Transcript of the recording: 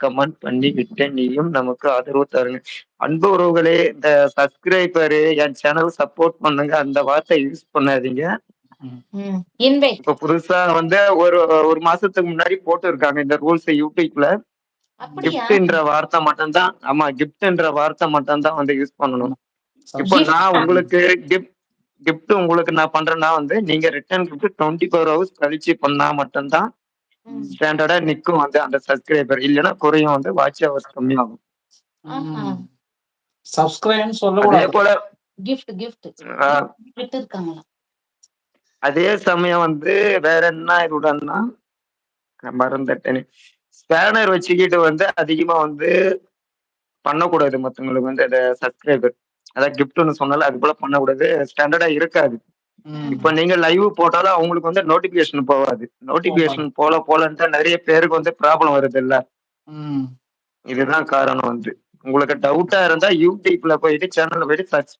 Comment பண்ணி விட்டேன். நீயும் நமக்கு ஆதரவு தருங்க. அன்பு உறவுகளே, இந்த சப்ஸ்கிரைபரு என் சேனல் சப்போர்ட் பண்ணுங்க. அந்த வார்த்தை யூஸ் பண்ணாதீங்க. இன்வைட். இப்ப புதுசா வந்து ஒரு 1 மாசத்துக்கு முன்னாடி போட்டுருக்காங்க இந்த ரூல்ஸ் யூடியூப்ல. அப்படியா? கிஃப்ட்ன்ற வார்த்தை மட்டும் தான் ஆமா கிஃப்ட்ன்ற வார்த்தை மட்டும் தான் வந்து யூஸ் பண்ணணும். இப்போ நான் Gift-ஆ? உங்களுக்கு கிஃப்ட் உங்களுக்கு நான் பண்றேன்னா வந்து நீங்க ரிட்டர்ன் கிஃப்ட் 24 ஹவர்ஸ் கழிச்சு பண்ணா மட்டும் தான் ஸ்டாண்டர்டா நிக்கும் வந்து அந்த சப்ஸ்கிரைபர். இல்லன்னா குறையும் வந்து வாட்ச் ஹவர்ஸ் கம்மியாகும். ஆஹா. சப்ஸ்கிரைப்னு அதே சொல்லக்கூடாது. போல gift ஆ, விட்டுருக்காங்களா? அதே சமயம் வந்து வேற என்ன இதுடன்னா நான் மறந்துட்டேனே. ஸ்பேனர் வச்சுக்கிட்டு வந்து அதிகமா வந்து பண்ணக்கூடாது மத்தவங்களுக்கு வந்து அத சப்ஸ்கிரைபர். அதான் கிஃப்ட்ன்னு சொன்னால அது போல பண்ணக்கூடாது. ஸ்டாண்டர்டா இருக்காது. இப்ப நீங்க லைவ் போட்டாலும் அவங்களுக்கு வந்து நோட்டிபிகேஷன் போகாது. நோட்டிபிகேஷன் போலன்ட்டு நெறைய பேருக்கு வந்து ப்ராப்ளம் வருதுல்ல. இதுதான் காரணம் வந்து. உங்களுக்கு டவுட்டா இருந்தா யூடியூப்ல போயிட்டு சேனல்ல போயிட்டு சர்ச்